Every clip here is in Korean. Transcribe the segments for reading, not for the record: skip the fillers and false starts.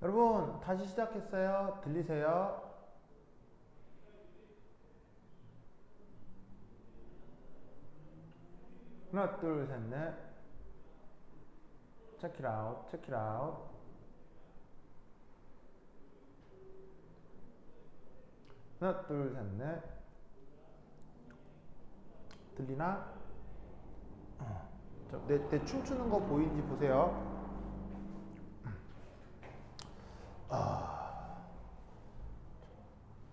여러분 다시 시작했어요. 들리세요? 하나 둘 셋 넷. check it out, check it out. 하나 둘 셋 넷. 들리나? 내 춤추는 거 보이는지 보세요.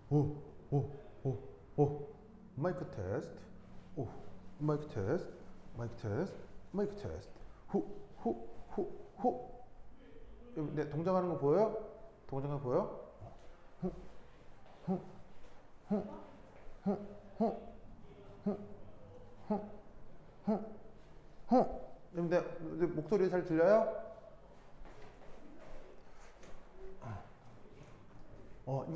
오, 오, 오, 오. 마이크 테스트. 오, 마이크 테스트. 마이크 테스트. 마이크 테스트. 후, 후, 후, 후. 내 동작하는 거 보여요? 동작하는 거 보여? 후, 후, 후, 후, 후, 후, 후, 후, 후. 내 목소리 잘 들려요?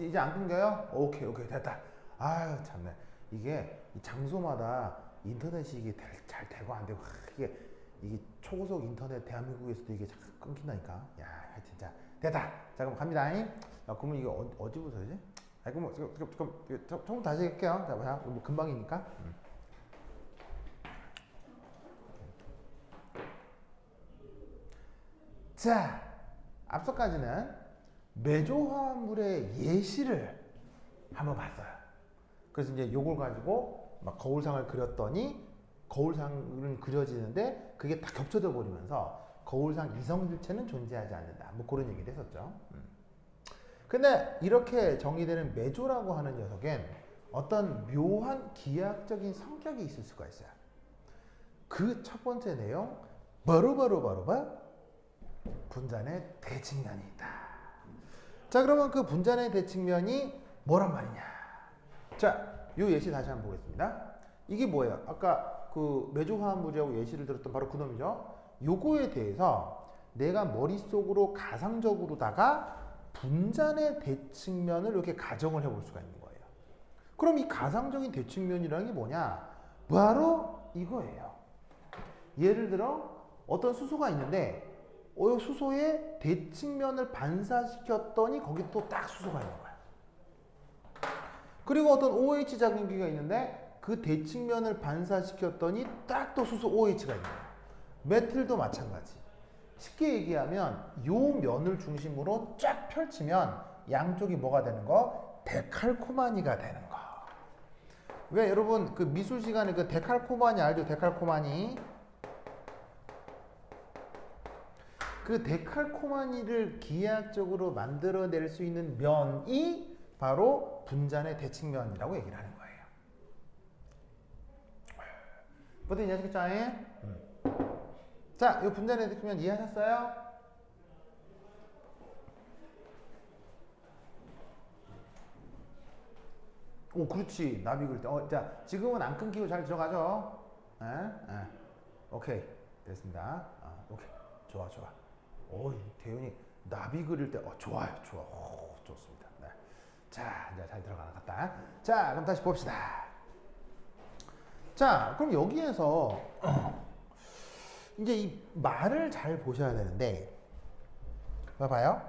이제 안 끊겨요? 오케이, 오케이, 됐다. 아유, 참네. 이게 이 장소마다 인터넷이 이게 잘 되고 안 되고, 이게 초고속 인터넷 대한민국에서도 이게 자꾸 끊긴다니까. 야, 하여튼, 자, 됐다. 자, 그럼 갑니다. 야, 그러면 이거 어디부터지? 그럼, 처음부터 다시 할게요. 자, 뭐 금방이니까. 자, 앞서까지는 매조화물의 예시를 한번 봤어요. 그래서 이제 요걸 가지고 막 거울상을 그렸더니 거울상은 그려지는데 그게 다 겹쳐져 버리면서 거울상 이성질체는 존재하지 않는다. 뭐 그런 얘기를 했었죠. 근데 이렇게 정의되는 매조라고 하는 녀석엔 어떤 묘한 기하학적인 성격이 있을 수가 있어요. 그 첫 번째 내용 바로 분자의 대칭면이 있다. 자, 그러면 그 분자의 대칭면이 뭐란 말이냐? 자, 요 예시 다시 한번 보겠습니다. 이게 뭐예요? 아까 그 매조화합물이라고 예시를 들었던 바로 그놈이죠. 요거에 대해서 내가 머릿속으로 가상적으로다가 분자의 대칭면을 이렇게 가정을 해볼 수가 있는 거예요. 그럼 이 가상적인 대칭면이라는 게 뭐냐? 바로 이거예요. 예를 들어 어떤 수소가 있는데 이 수소의 대칭면을 반사시켰더니 거기 또 딱 수소가 있는 거야. 그리고 어떤 OH 작용기가 있는데 그 대칭면을 반사시켰더니 딱 또 수소 OH가 있는 거야. 메틸도 마찬가지. 쉽게 얘기하면 요 면을 중심으로 쫙 펼치면 양쪽이 뭐가 되는 거? 데칼코마니가 되는 거. 왜 여러분 그 미술 시간에 그 데칼코마니 알죠? 데칼코마니. 그 데칼코마니를 기하학적으로 만들어낼 수 있는 면이 바로 분자의 대칭면이라고 얘기를 하는 거예요. 뭐든 이해하시겠죠? 자, 이 분자의 대칭면 이해하셨어요? 오, 그렇지. 나비 그릴 때. 자, 지금은 안 끊기고 잘 들어가죠? 오케이. 됐습니다. 오케이. 좋아. 대윤이 나비 그릴 때, 좋아요. 오, 좋습니다. 네. 자, 이제 잘 들어가나 같다. 자, 그럼 다시 봅시다. 자, 그럼 여기에서 이제 이 말을 잘 보셔야 되는데, 봐봐요.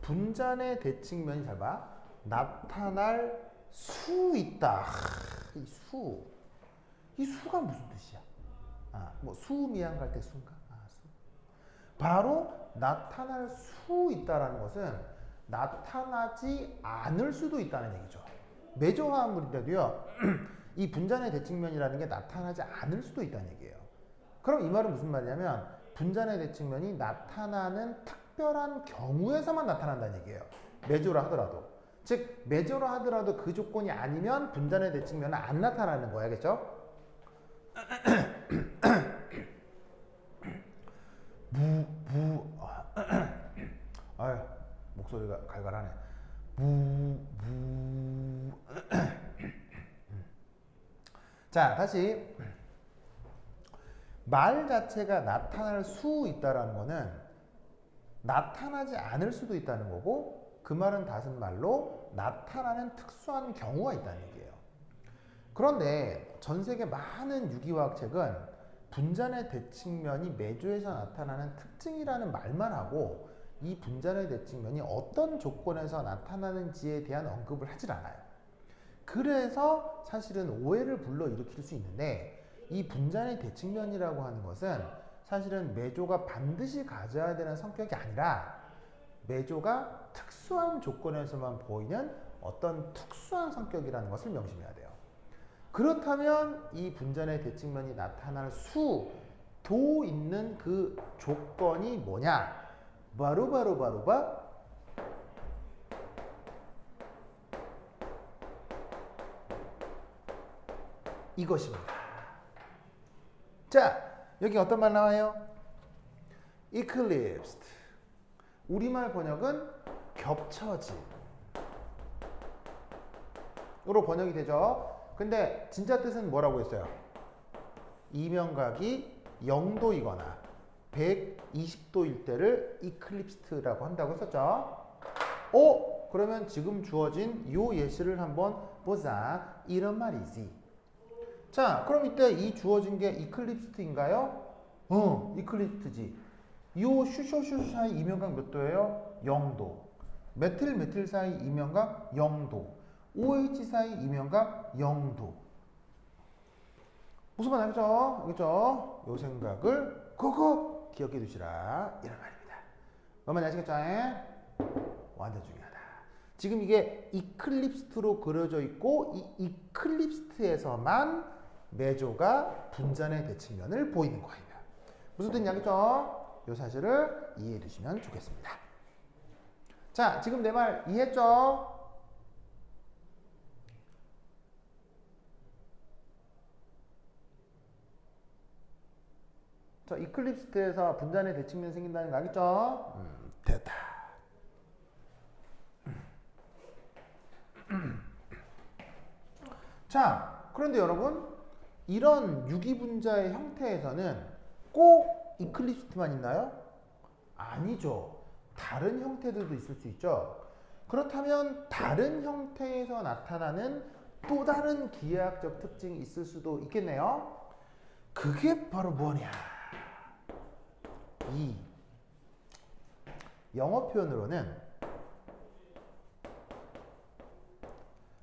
분자의 대칭면이 잘 봐. 나타날 수 있다. 이 수. 이 수가 무슨 뜻이야? 뭐 수미양 갈 때 수인가? 수. 바로 나타날 수 있다라는 것은 나타나지 않을 수도 있다는 얘기죠. 매조화합물인데도요. 이 분자의 대칭면이라는 게 나타나지 않을 수도 있다는 얘기예요. 그럼 이 말은 무슨 말이냐면 분자의 대칭면이 나타나는 특별한 경우에서만 나타난다는 얘기예요. 매조라 하더라도. 즉 매조라 하더라도 그 조건이 아니면 분자의 대칭면은 안 나타나는 거야. 알겠죠? 아유, 목소리가 갈갈하네. 자, 다시. 말 자체가 나타날 수 있다라는 거는 나타나지 않을 수도 있다는 거고, 그 말은 다른 말로 나타나는 특수한 경우가 있다는 얘기예요. 그런데 전 세계 많은 유기화학 책은 분자의 대칭면이 매조에서 나타나는 특징이라는 말만 하고 이 분자의 대칭면이 어떤 조건에서 나타나는지에 대한 언급을 하질 않아요. 그래서 사실은 오해를 불러일으킬 수 있는데 이 분자의 대칭면이라고 하는 것은 사실은 매조가 반드시 가져야 되는 성격이 아니라 매조가 특수한 조건에서만 보이는 어떤 특수한 성격이라는 것을 명심해야 돼요. 그렇다면 이 분자의 대칭면이 나타날 수도 있는 그 조건이 뭐냐? 바로 이것입니다. 자, 여기 어떤 말 나와요? eclipsed. 우리말 번역은 겹쳐진 으로 번역이 되죠. 근데 진짜 뜻은 뭐라고 했어요? 이명각이 0도이거나 120도일 때를 이클립스트라고 한다고 했었죠. 그러면 지금 주어진 이 예시를 한번 보자. 이런 말이지. 자, 그럼 이때 이 주어진 게 이클립스트인가요? 이클립스트지. 이 슈쇼슈 사이 이명각 몇 도예요? 0도. 메틸 사이 이명각 0도. OH 사이 이명각 0도. 무슨 말 알겠죠? 알겠죠? 요 생각을 그거 기억해 두시라. 이런 말입니다. 뭔 말인지 아시겠죠? 완전 중요하다. 지금 이게 이클립스트로 그려져 있고 이 이클립스트에서만 매조가 분자의 대칭면을 보이는 거예요. 무슨 뜻인지 알겠죠? 요 사실을 이해해 두시면 좋겠습니다. 자, 지금 내 말 이해했죠? 자, 이클립스트에서 분자의 대칭면이 생긴다는 거 알겠죠? 됐다. 자, 그런데 여러분, 이런 유기분자의 형태에서는 꼭 이클립스트만 있나요? 아니죠. 다른 형태들도 있을 수 있죠. 그렇다면 다른 형태에서 나타나는 또 다른 기하학적 특징이 있을 수도 있겠네요. 그게 바로 뭐냐? 이 영어 표현으로는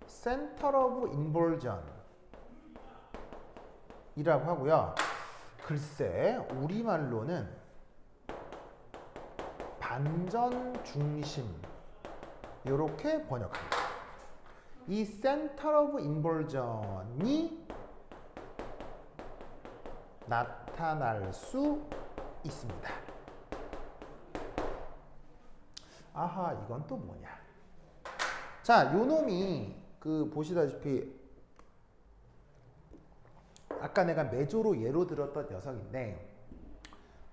Center of Inversion 이라고 하고요. 글쎄, 우리말로는 반전 중심 이렇게 번역합니다. 이 Center of Inversion이 나타날 수 있습니다. 아하, 이건 또 뭐냐? 자, 요 놈이 보시다시피 아까 내가 매조로 예로 들었던 녀석인데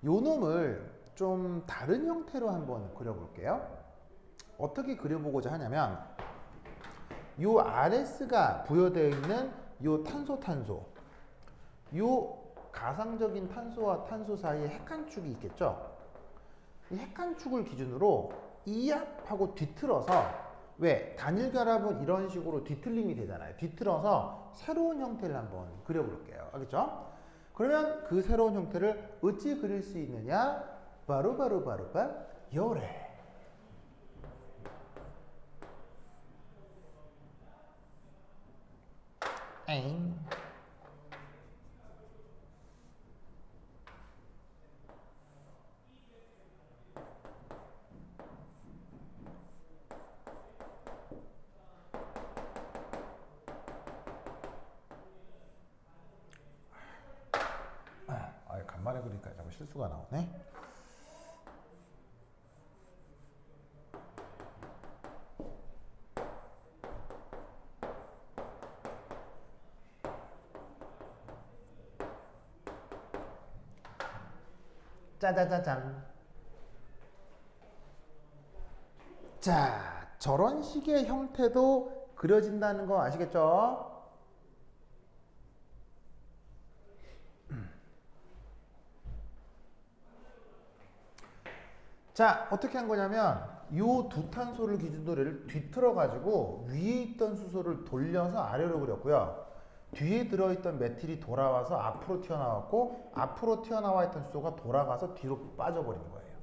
요 놈을 좀 다른 형태로 한번 그려볼게요. 어떻게 그려보고자 하냐면 요 RS가 부여되어 있는 요 탄소 요 가상적인 탄소와 탄소 사이에 핵 한 축이 있겠죠. 이 핵 한 축을 기준으로 이압하고 뒤틀어서 왜 단일 결합은 이런 식으로 뒤틀림이 되잖아요. 뒤틀어서 새로운 형태를 한번 그려볼게요. 알겠죠? 그러면 그 새로운 형태를 어찌 그릴 수 있느냐? 바로 요래. 엥. 간만에 그러니까 자꾸 실수가 나오네. 짜자자잔. 자, 저런 식의 형태도 그려진다는 거 아시겠죠? 자, 어떻게 한 거냐면 요 두 탄소를 기준으로 뒤틀어 가지고 위에 있던 수소를 돌려서 아래로 그렸고요. 뒤에 들어있던 메틸이 돌아와서 앞으로 튀어나왔고 앞으로 튀어나와 있던 수소가 돌아가서 뒤로 빠져버린 거예요.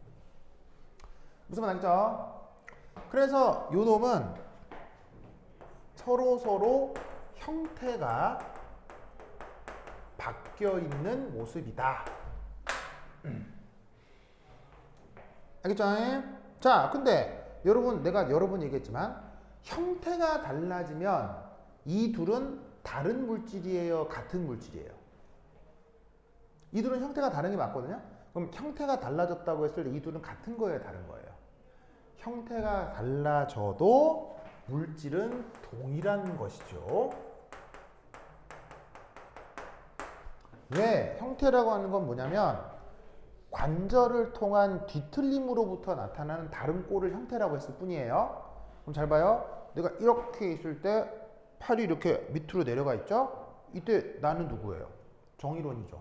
무슨 말 알겠죠? 그래서 요 놈은 서로 형태가 바뀌어 있는 모습이다. 알겠죠? 자, 근데 내가 여러 번 얘기했지만 형태가 달라지면 이 둘은 다른 물질이에요? 같은 물질이에요? 이 둘은 형태가 다른 게 맞거든요? 그럼 형태가 달라졌다고 했을 때 이 둘은 같은 거예요? 다른 거예요? 형태가 달라져도 물질은 동일한 것이죠. 왜? 형태라고 하는 건 뭐냐면 관절을 통한 뒤틀림으로부터 나타나는 다른 꼴을 형태라고 했을 뿐이에요. 그럼 잘 봐요. 내가 이렇게 있을 때 팔이 이렇게 밑으로 내려가 있죠? 이때 나는 누구예요? 정의론이죠.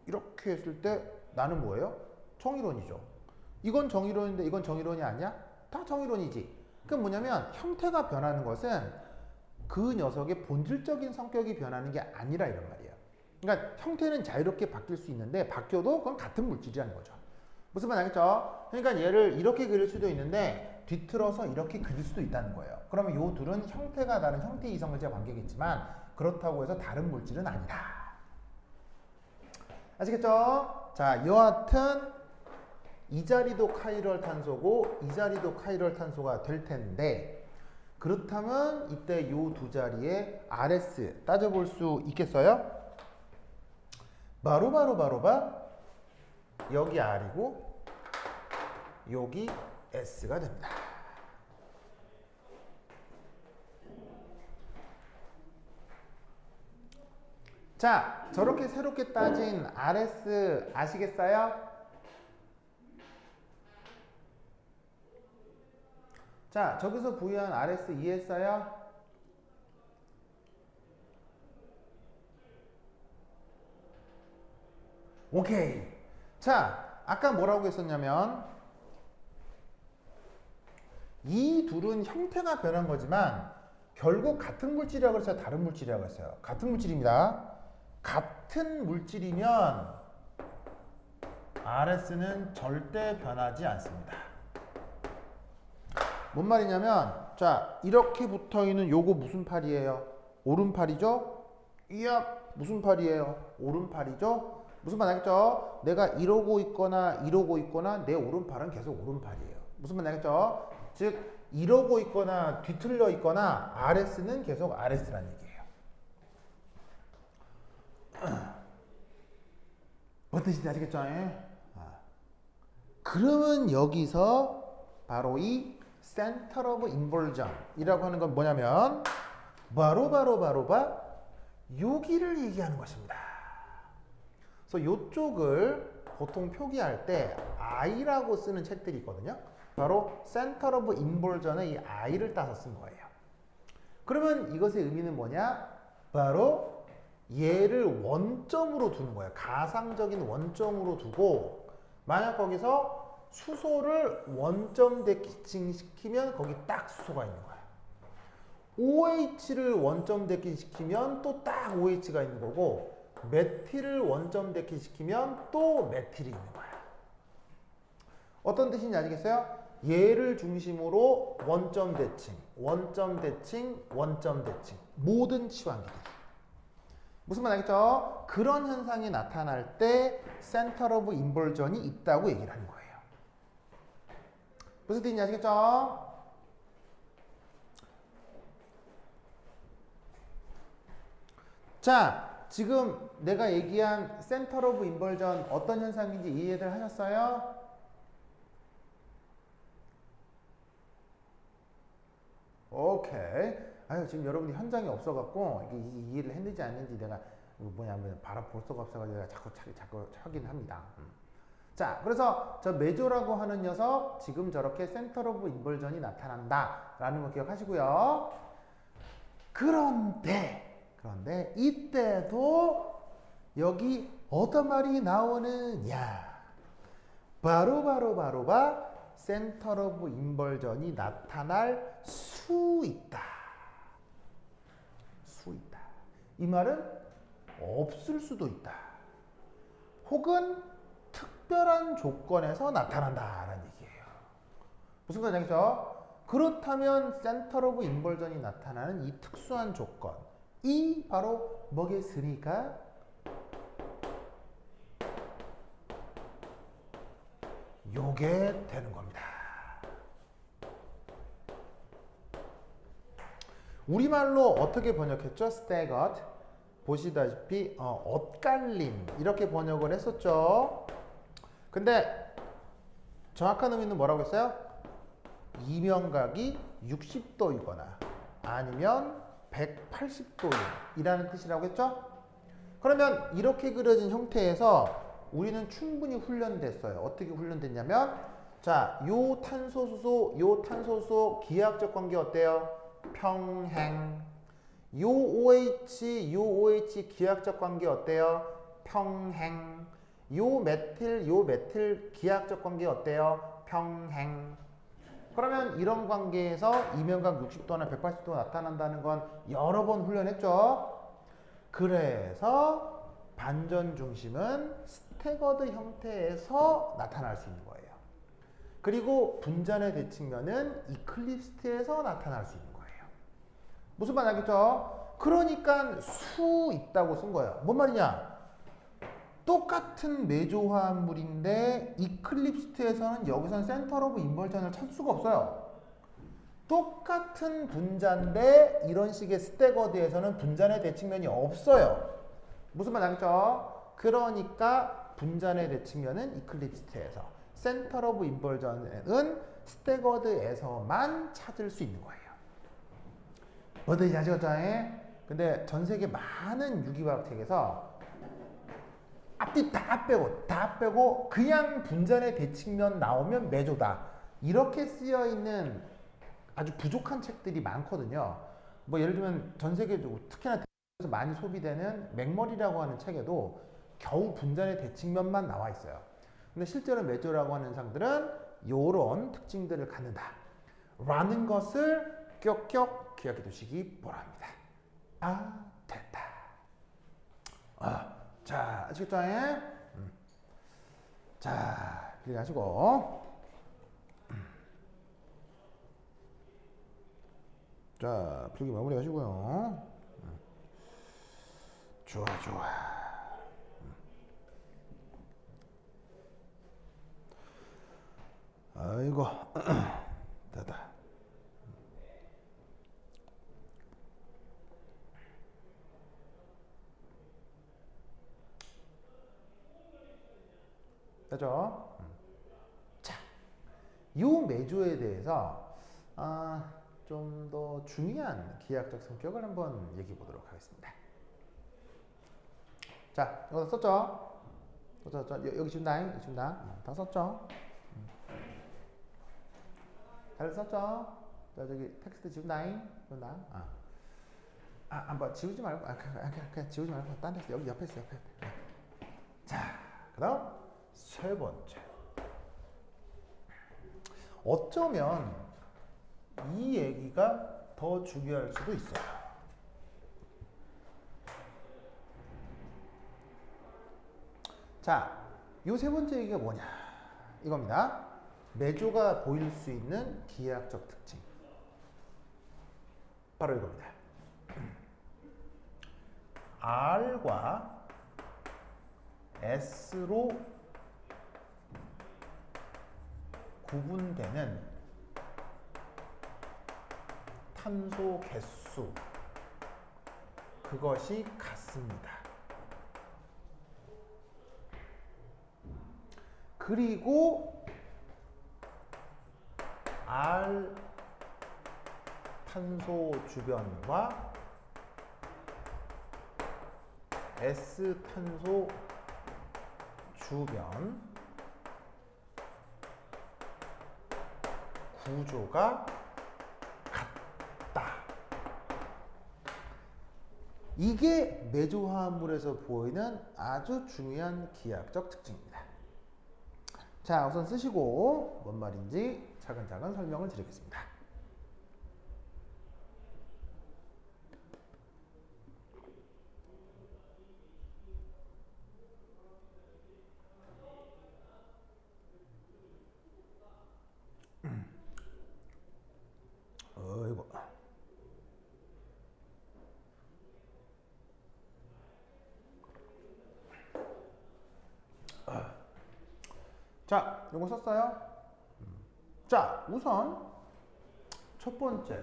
이렇게 했을 때 나는 뭐예요? 정의론이죠. 이건 정의론인데 이건 정의론이 아니야? 다 정의론이지. 그럼 뭐냐면 형태가 변하는 것은 그 녀석의 본질적인 성격이 변하는 게 아니라 이런 말이에요. 그러니까 형태는 자유롭게 바뀔 수 있는데 바뀌어도 그건 같은 물질이라는 거죠. 무슨 말 알겠죠? 그러니까 얘를 이렇게 그릴 수도 있는데 뒤틀어서 이렇게 그릴 수도 있다는 거예요. 그러면 이 둘은 형태가 다른 형태 이성질적 관계겠지만 그렇다고 해서 다른 물질은 아니다. 아시겠죠? 자, 여하튼 이 자리도 카이럴 탄소고 이 자리도 카이럴 탄소가 될 텐데 그렇다면 이때 이 두 자리에 RS 따져볼 수 있겠어요? 바로 여기 R이고 여기 S가 됩니다. 자, 저렇게 새롭게 따진 RS 아시겠어요? 자, 저기서 부여한 RS 이해했어요? 오케이. 자, 아까 뭐라고 했었냐면 이 둘은 형태가 변한 거지만 결국 같은 물질이라고 했어요? 다른 물질이라고 했어요? 같은 물질입니다. 같은 물질이면 RS는 절대 변하지 않습니다. 뭔 말이냐면 자, 이렇게 붙어있는 요거 무슨 팔이에요? 오른팔이죠? 이야, 무슨 팔이에요? 오른팔이죠? 무슨 말 알겠죠? 내가 이러고 있거나 내 오른팔은 계속 오른팔이에요. 무슨 말 알겠죠? 즉 이러고 있거나 뒤틀려 있거나 RS는 계속 RS라는 얘기예요. 무슨 뜻인지 아시겠죠? 그러면 여기서 바로 이 Center of Inversion 이라고 하는 건 뭐냐면 바로 여기를 얘기하는 것입니다. 그래서 이쪽을 보통 표기할 때 I라고 쓰는 책들이 있거든요. 바로 Center of Inversion의 이 I를 따서 쓴 거예요. 그러면 이것의 의미는 뭐냐? 바로 얘를 원점으로 두는 거예요. 가상적인 원점으로 두고 만약 거기서 수소를 원점 대칭시키면 거기 딱 수소가 있는 거야. OH를 원점 대칭시키면 또 딱 OH가 있는 거고 메틸을 원점 대칭시키면 또 메틸이 있는 거야. 어떤 뜻인지 아시겠어요? 얘를 중심으로 원점 대칭 모든 치환기들. 무슨 말 알겠죠? 그런 현상이 나타날 때 Center of Inversion이 있다고 얘기를 하는 거예요. 무슨 뜻인지 아시겠죠? 자, 지금 내가 얘기한 Center of Inversion 어떤 현상인지 이해들 하셨어요? 오케이. 아유, 지금 여러분이 현장에 없어갖고 이게 이해를 했는지 안 했는지 내가 뭐냐면 바로 볼 수가 없어가지고 내가 자꾸 확인합니다. 자, 그래서 저 메조라고 하는 녀석 지금 저렇게 센터 오브 인벌전이 나타난다라는 거 기억하시고요. 그런데 이때도 여기 어떤 말이 나오느냐? 바로 센터 오브 인벌전이 나타날 수 있다. 이 말은 없을 수도 있다. 혹은 특별한 조건에서 나타난다라는 얘기예요. 무슨 말인지 알겠죠? 그렇다면 센터 오브 인벌전이 나타나는 이 특수한 조건이 바로 뭐겠습니까? 요게 되는 겁니다. 우리말로 어떻게 번역했죠? staggered. 보시다시피 엇갈림 이렇게 번역을 했었죠. 근데 정확한 의미는 뭐라고 했어요? 이면각이 60도이거나 아니면 180도이라는 뜻이라고 했죠? 그러면 이렇게 그려진 형태에서 우리는 충분히 훈련됐어요. 어떻게 훈련됐냐면 자, 요 탄소수소, 요 탄소수소 기하학적 관계 어때요? 평행. 요 OH, 요 OH 기하학적 관계 어때요? 평행. 요 메틸 기하학적 관계 어때요? 평행. 그러면 이런 관계에서 이면각 60도나 180도 나타난다는 건 여러 번 훈련했죠. 그래서 반전 중심은 스태거드 형태에서 나타날 수 있는 거예요. 그리고 분잔의 대칭면은 이클립스트에서 나타날 수 있는 거예요. 무슨 말 알겠죠? 그러니까 수 있다고 쓴 거예요. 뭔 말이냐? 똑같은 메조화합물인데 이클립스트에서는 여기선 센터 오브 인벌전을 찾을 수가 없어요. 똑같은 분자인데 이런 식의 스태거드에서는 분잔의 대칭면이 없어요. 무슨 말 알겠죠? 그러니까 분잔의 대칭면은 이클립스트에서, 센터 오브 인벌전은 스태거드에서만 찾을 수 있는 거예요. 뭐든지 아시겠죠? 근데 전 세계 많은 유기화학 책에서 앞뒤 다 빼고 그냥 분잔의 대칭면 나오면 메조다 이렇게 쓰여 있는 아주 부족한 책들이 많거든요. 뭐 예를 들면 전 세계적으로 특히나 대학에서 많이 소비되는 맥머리라고 하는 책에도 겨우 분잔의 대칭면만 나와 있어요. 근데 실제로 메조라고 하는 상들은 이런 특징들을 갖는다 라는 것을 껴껴 기억해 두시기 바랍니다. 아, 됐다. 자, 아시겠죠? 자, 이렇게 하시고 자, 필기 마무리 하시고요. 좋아. 아이고, 됐다. 됐죠? 자, 요 메조에 대해서 좀 더 중요한 기하학적 성격을 한번 얘기해 보도록 하겠습니다. 자, 여기다 썼죠? 여기 지운다. 다 썼죠? 잘 썼죠? 자, 저기 텍스트 지운다. 한번 지우지 말고, 그냥 지우지 말고, 딴 데서 여기 옆에 있어, 옆에. 자, 그 다음 세 번째. 어쩌면 이 얘기가 더 중요할 수도 있어요. 자, 요 세 번째 얘기가 뭐냐? 이겁니다. 메조가 보일 수 있는 기하학적 특징. 바로 이겁니다. R과 S로 구분되는 탄소 개수, 그것이 같습니다. 그리고 R 탄소 주변과 S 탄소 주변 구조가 같다. 이게 메조화합물에서 보이는 아주 중요한 기하학적 특징입니다. 자, 우선 쓰시고 뭔 말인지 차근차근 설명을 드리겠습니다. 자, 요거 썼어요? 자, 우선 첫 번째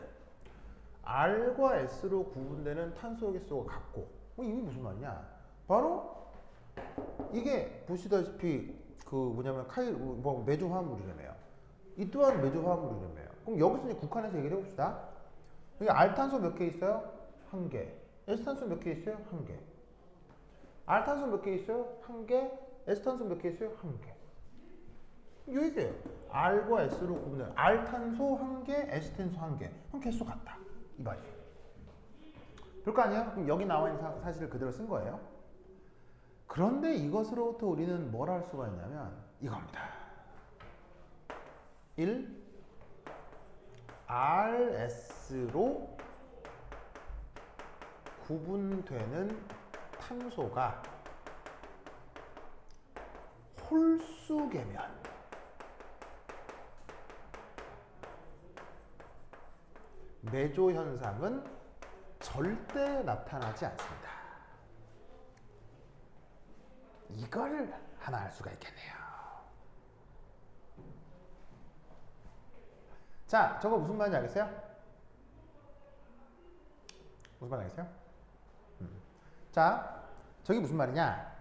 R과 S로 구분되는 탄소 개수가 같고 이게 무슨 말이냐? 바로 이게 보시다시피 그 뭐냐면 메조 화합물이라며요. 이 또한 메조 화합물이라며요. 그럼 여기서 이제 국한해서 얘기를 해봅시다. 여기 R탄소 몇 개 있어요? 한 개. S탄소 몇 개 있어요? 한 개. R탄소 몇 개 있어요? 한 개. S탄소 몇 개 있어요? 한 개. 여기세요. R과 S로 구분해요. R탄소 한 개, S탄소 한 개. 그럼 개수 같다. 이 말이에요. 그럴 거 아니에요? 그럼 여기 나와 있는 사실을 그대로 쓴 거예요. 그런데 이것으로부터 우리는 뭘 할 수가 있냐면 이겁니다. 1. RS로 구분되는 탄소가 홀수계면 메조 현상은 절대 나타나지 않습니다. 이걸 하나 알 수가 있겠네요. 자, 저거 무슨 말인지 알겠어요? 무슨 말인지 알겠어요? 자, 저게 무슨 말이냐?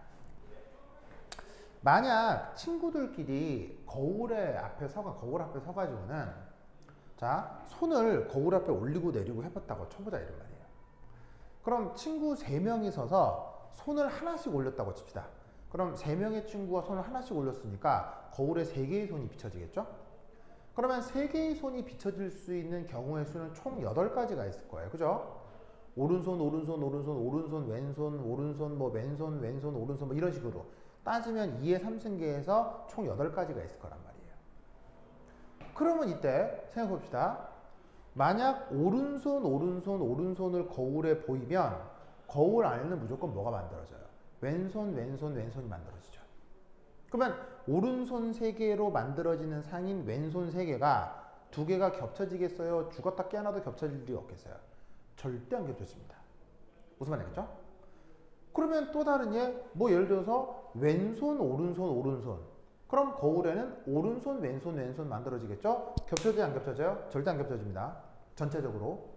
만약 친구들끼리 거울 앞에 서가지고는 자, 손을 거울 앞에 올리고 내리고 해봤다고 쳐보자 이런 말이에요. 그럼 친구 3명이 서서 손을 하나씩 올렸다고 칩시다. 그럼 3명의 친구가 손을 하나씩 올렸으니까 거울에 3개의 손이 비춰지겠죠? 그러면 3개의 손이 비춰질 수 있는 경우의 수는 총 8가지가 있을 거예요. 그죠? 오른손, 오른손, 오른손, 오른손, 왼손, 오른손, 뭐 왼손, 왼손, 오른손 뭐 이런 식으로 따지면 2의 3승계에서 총 8가지가 있을 거란 말이에요. 그러면 이때 생각해 봅시다. 만약 오른손, 오른손, 오른손을 거울에 보이면 거울 안에는 무조건 뭐가 만들어져요? 왼손, 왼손, 왼손이 만들어지죠. 그러면 오른손 3개로 만들어지는 상인 왼손 3개가 2개가 겹쳐지겠어요? 죽었다 깨어나도 겹쳐질 일이 없겠어요? 절대 안 겹쳐집니다. 무슨 말이겠죠? 그러면 또 다른 뭐 예를 들어서 왼손, 오른손, 오른손. 그럼 거울에는 오른손, 왼손, 왼손 만들어지겠죠? 겹쳐져요? 안 겹쳐져요? 절대 안 겹쳐집니다. 전체적으로.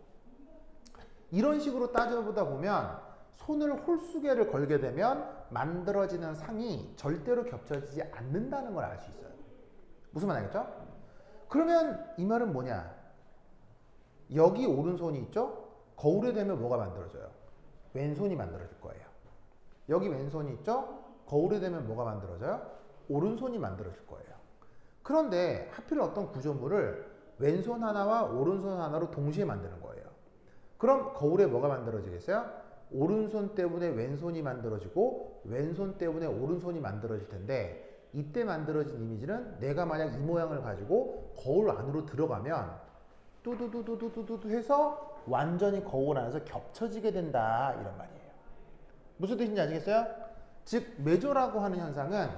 이런 식으로 따져보다 보면 손을 홀수계를 걸게 되면 만들어지는 상이 절대로 겹쳐지지 않는다는 걸 알 수 있어요. 무슨 말 알겠죠? 그러면 이 말은 뭐냐? 여기 오른손이 있죠? 거울에 대면 뭐가 만들어져요? 왼손이 만들어질 거예요. 여기 왼손이 있죠? 거울에 대면 뭐가 만들어져요? 오른손이 만들어질 거예요. 그런데 하필 어떤 구조물을 왼손 하나와 오른손 하나로 동시에 만드는 거예요. 그럼 거울에 뭐가 만들어지겠어요? 오른손 때문에 왼손이 만들어지고 왼손 때문에 오른손이 만들어질 텐데 이때 만들어진 이미지는 내가 만약 이 모양을 가지고 거울 안으로 들어가면 뚜두두두두두두 해서 완전히 거울 안에서 겹쳐지게 된다 이런 말이에요. 무슨 뜻인지 아시겠어요? 즉 메조라고 하는 현상은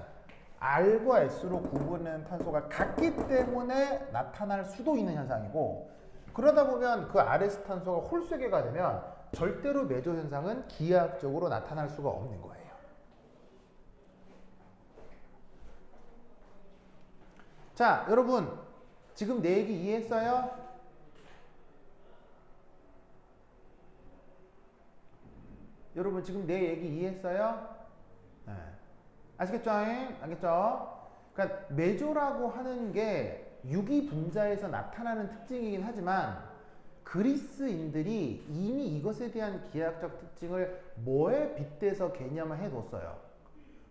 R과 S로 구분되는 탄소가 같기 때문에 나타날 수도 있는 현상이고 그러다 보면 그 RS 탄소가 홀수계가 되면 절대로 메조 현상은 기하학적으로 나타날 수가 없는 거예요. 자, 여러분 지금 내 얘기 이해했어요? 여러분 지금 내 얘기 이해했어요? 네. 아시겠죠? 알겠죠? 그러니까 메조라고 하는 게 유기분자에서 나타나는 특징이긴 하지만 그리스인들이 이미 이것에 대한 기하학적 특징을 뭐에 빗대서 개념을 해뒀어요?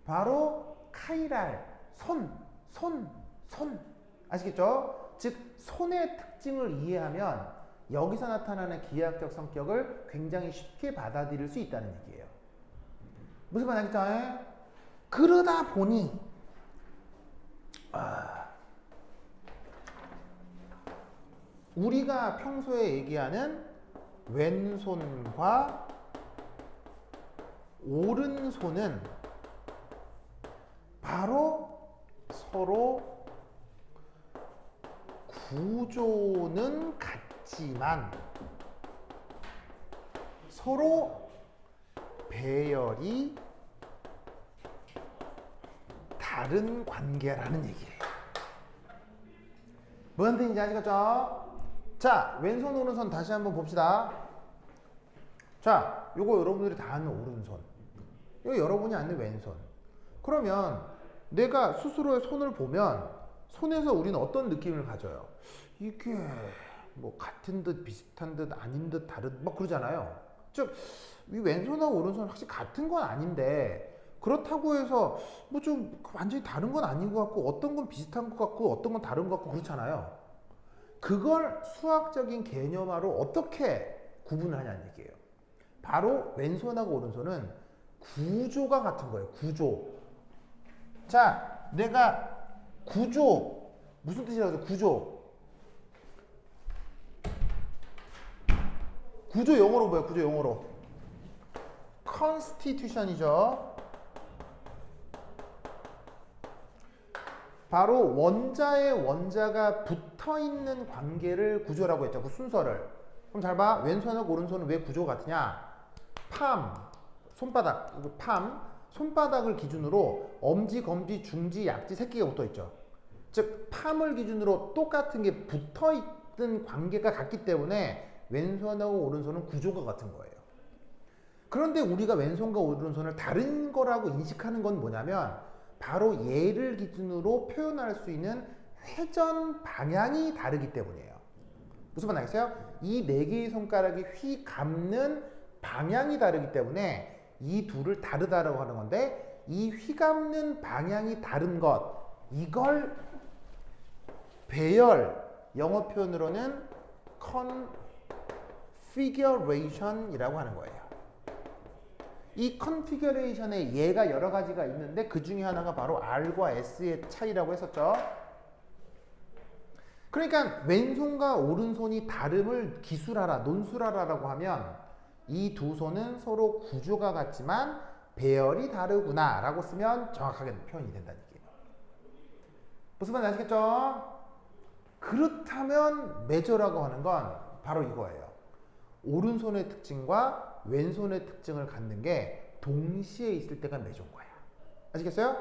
바로 카이랄, 손. 아시겠죠? 즉 손의 특징을 이해하면 여기서 나타나는 기하학적 성격을 굉장히 쉽게 받아들일 수 있다는 얘기예요. 무슨 말 알겠죠? 그러다 보니 우리가 평소에 얘기하는 왼손과 오른손은 바로 서로 구조는 같지만 서로 배열이 다른 관계라는 얘기예요. 뭔 뜻인지 아시겠죠? 자, 왼손 오른손 다시 한번 봅시다. 자, 요거 여러분들이 다 아는 오른손, 이거 여러분이 아는 왼손. 그러면 내가 스스로의 손을 보면 손에서 우리는 어떤 느낌을 가져요? 이게 뭐 같은 듯 비슷한 듯 아닌 듯 다른 막 그러잖아요. 즉 이 왼손하고 오른손은 확실히 같은 건 아닌데 그렇다고 해서 뭐 좀 완전히 다른 건 아닌 것 같고 어떤 건 비슷한 것 같고 어떤 건 다른 것 같고 그렇잖아요. 그걸 수학적인 개념화로 어떻게 구분을 하냐는 얘기예요. 바로 왼손하고 오른손은 구조가 같은 거예요. 구조. 자, 내가 구조 무슨 뜻이라고 해서 구조. 구조 영어로 뭐예요? 구조 영어로 constitution이죠. 바로 원자에 원자가 붙어있는 관계를 구조라고 했죠. 그 순서를. 그럼 잘 봐. 왼손하고 오른손은 왜 구조가 같으냐? 팜, 손바닥, 팜, 손바닥을 기준으로 엄지, 검지, 중지, 약지, 새끼가 붙어있죠. 즉 팜을 기준으로 똑같은 게 붙어있는 관계가 같기 때문에 왼손하고 오른손은 구조가 같은 거예요. 그런데 우리가 왼손과 오른손을 다른 거라고 인식하는 건 뭐냐면 바로 얘를 기준으로 표현할 수 있는 회전 방향이 다르기 때문이에요. 무슨 말 알겠어요? 이 네 개의 손가락이 휘 감는 방향이 다르기 때문에 이 둘을 다르다라고 하는 건데 이 휘 감는 방향이 다른 것, 이걸 배열, 영어 표현으로는 configuration이라고 하는 거예요. 이 컨피규레이션에 얘가 여러 가지가 있는데 그 중에 하나가 바로 R과 S의 차이라고 했었죠. 그러니까 왼손과 오른손이 다름을 기술하라, 논술하라라고 하면 이 두 손은 서로 구조가 같지만 배열이 다르구나 라고 쓰면 정확하게 표현이 된다는 얘기예요. 무슨 말인지 아시겠죠? 그렇다면 메저라고 하는 건 바로 이거예요. 오른손의 특징과 왼손의 특징을 갖는 게 동시에 있을 때가 메저인 거야. 아시겠어요?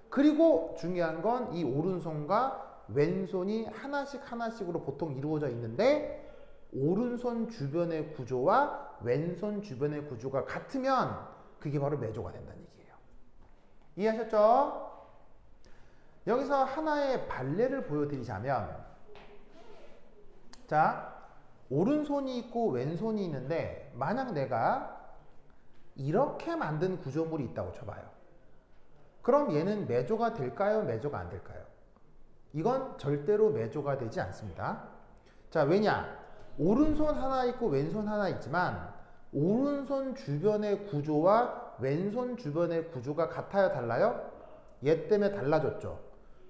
그리고 중요한 건 이 오른손과 왼손이 하나씩 하나씩으로 보통 이루어져 있는데 오른손 주변의 구조와 왼손 주변의 구조가 같으면 그게 바로 메저가 된다는 얘기예요. 이해하셨죠? 여기서 하나의 발레를 보여드리자면, 자, 오른손이 있고 왼손이 있는데 만약 내가 이렇게 만든 구조물이 있다고 쳐봐요. 그럼 얘는 메조가 될까요? 메조가 안 될까요? 이건 절대로 메조가 되지 않습니다. 자, 왜냐? 오른손 하나 있고 왼손 하나 있지만 오른손 주변의 구조와 왼손 주변의 구조가 같아요? 달라요? 얘 때문에 달라졌죠.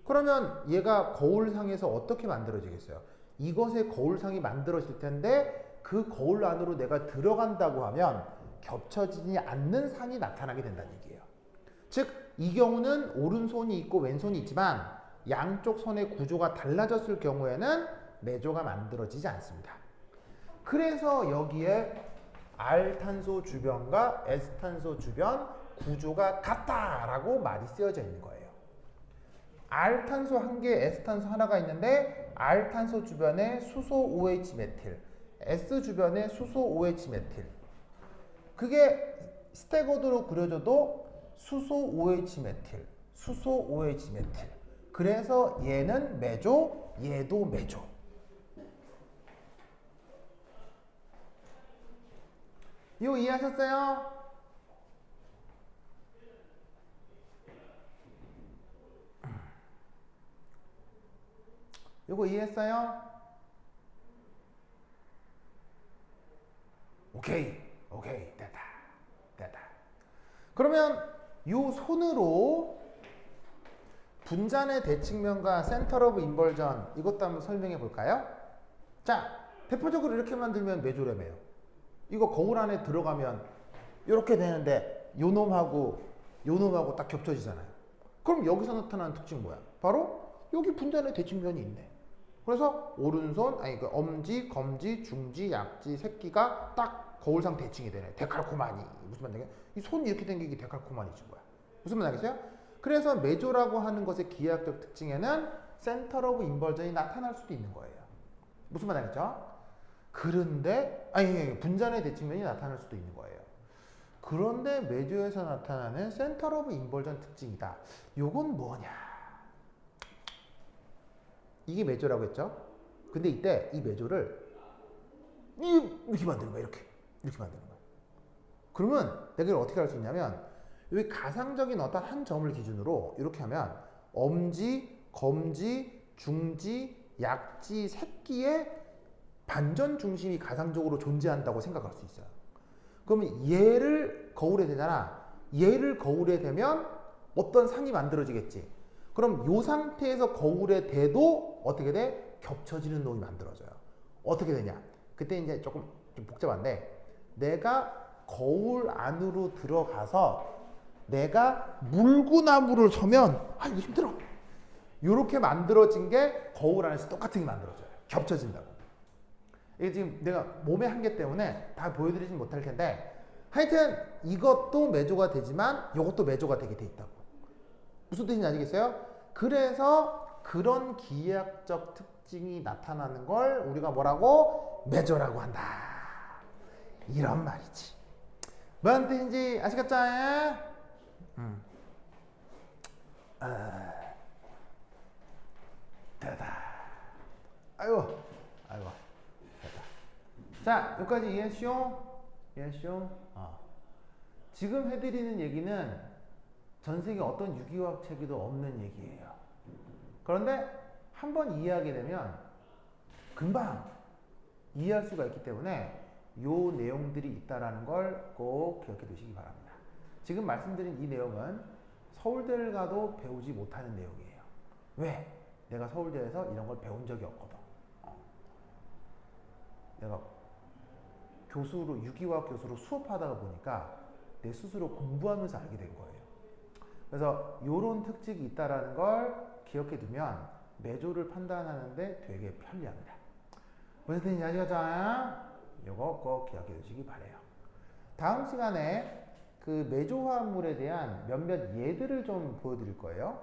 그러면 얘가 거울상에서 어떻게 만들어지겠어요? 이것의 거울상이 만들어질 텐데 그 거울 안으로 내가 들어간다고 하면 겹쳐지지 않는 상이 나타나게 된다는 얘기예요. 즉, 이 경우는 오른손이 있고 왼손이 있지만 양쪽 손의 구조가 달라졌을 경우에는 메조가 만들어지지 않습니다. 그래서 여기에 R탄소 주변과 S탄소 주변 구조가 같다라고 말이 쓰여져 있는 거예요. R탄소 한 개, S탄소 하나가 있는데 R탄소 주변에 수소 OH 메틸, S 주변에 수소 OH 메틸. 그게 스태거드로 그려져도 수소 OH 메틸, 수소 OH 메틸. 그래서 얘는 메조, 얘도 메조. 이거 이해하셨어요? 이거 이해했어요? 오케이, 오케이, 됐다, 됐다. 그러면 이 손으로 분잔의 대칭면과 센터 오브 인벌전 이것도 한번 설명해 볼까요? 자, 대표적으로 이렇게 만들면 메조래매요. 이거 거울 안에 들어가면 이렇게 되는데 요 놈하고 딱 겹쳐지잖아요. 그럼 여기서 나타나는 특징 뭐야? 바로 여기 분잔의 대칭면이 있네. 그래서 오른손, 아니 그 엄지, 검지, 중지, 약지, 새끼가 딱 거울상 대칭이 되네. 데칼코마니. 무슨 말이냐? 이 손이 이렇게 된 게 데칼코마니지 뭐야. 무슨 말 알겠어요? 그래서 매조라고 하는 것의 기하학적 특징에는 센터 오브 인버전이 나타날 수도 있는 거예요. 무슨 말 알겠죠? 그런데 아니 분잔의 대칭면이 나타날 수도 있는 거예요. 그런데 매조에서 나타나는 센터 오브 인버전 특징이다. 요건 뭐냐? 이게 매조라고 했죠? 근데 이때 이 매조를 이렇게 만드는 거야. 이렇게 만드는 거야. 그러면 내가 이걸 어떻게 할 수 있냐면 여기 가상적인 어떤 한 점을 기준으로 이렇게 하면 엄지, 검지, 중지, 약지, 새끼의 반전 중심이 가상적으로 존재한다고 생각할 수 있어요. 그러면 얘를 거울에 대잖아. 얘를 거울에 대면 어떤 상이 만들어지겠지. 그럼 이 상태에서 거울에 대도 어떻게 돼? 겹쳐지는 놈이 만들어져요. 어떻게 되냐? 그때 이제 조금 좀 복잡한데 내가 거울 안으로 들어가서 내가 물구나무를 서면 이거 힘들어. 이렇게 만들어진 게 거울 안에서 똑같은 게 만들어져요. 겹쳐진다고. 이게 지금 내가 몸의 한계 때문에 다 보여드리진 못할 텐데 하여튼 이것도 매조가 되지만 이것도 매조가 되게 돼 있다고. 무슨 뜻인지 아시겠어요? 그래서 그런 기하학적 특징이 나타나는 걸 우리가 뭐라고? 매조라고 한다. 이런 말이지. 뭔 뜻인지 아시겠죠? 됐다. 아이고. 됐다. 자, 여기까지 이해했쇼? 이해했쇼? 지금 해드리는 얘기는 전 세계 어떤 유기화학 책에도 없는 얘기예요. 그런데 한번 이해하게 되면 금방 이해할 수가 있기 때문에 요 내용들이 있다라는 걸 꼭 기억해 두시기 바랍니다. 지금 말씀드린 이 내용은 서울대를 가도 배우지 못하는 내용이에요. 왜? 내가 서울대에서 이런 걸 배운 적이 없거든. 내가 교수로 유기화학 교수로 수업하다가 보니까 내 스스로 공부하면서 알게 된 거예요. 그래서 이런 특징이 있다라는 걸 기억해 두면 매조를 판단하는데 되게 편리합니다. 무슨 뜻인지 아시겠죠? 이거 꼭 기억해 두시기 바래요. 다음 시간에 그 매조화합물에 대한 몇몇 예들을 좀 보여드릴 거예요.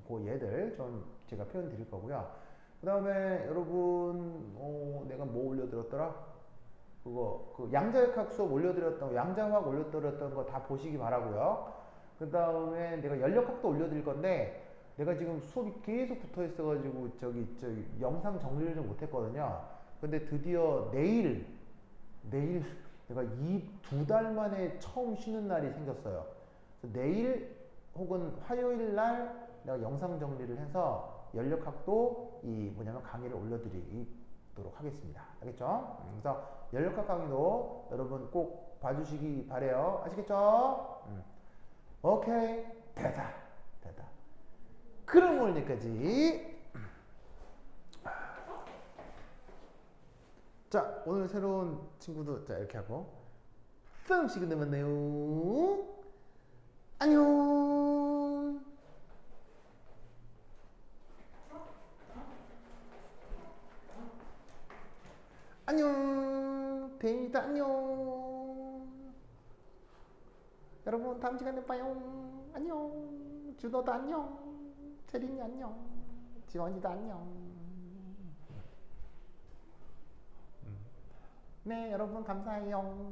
그 예들 좀 제가 표현 드릴 거고요. 그 다음에 여러분 내가 뭐 올려드렸더라? 그 양자역학 수업 올려드렸던 양자화학 올려드렸던 거 다 보시기 바라고요. 그 다음에 내가 연력학도 올려드릴 건데 내가 지금 수업이 계속 붙어 있어가지고 저기 영상 정리를 좀 못했거든요. 근데 드디어 내일 내가 이 2달 만에 처음 쉬는 날이 생겼어요. 그래서 내일 혹은 화요일 날 내가 영상 정리를 해서 연력학도 강의를 올려드리도록 하겠습니다. 알겠죠? 그래서 연력학 강의도 여러분 꼭 봐주시기 바래요. 아시겠죠? 오케이. 됐다. 그럼 오늘 여기까지. 자, 오늘 새로운 친구도 자 이렇게 하고 다음 시간에 만나요. 안녕. 안녕. 데이다 안녕. 여러분 다음 시간에 봐요. 안녕. 준호도 안녕. 세린이 안녕. 지원이도 안녕. 네, 여러분 감사해요.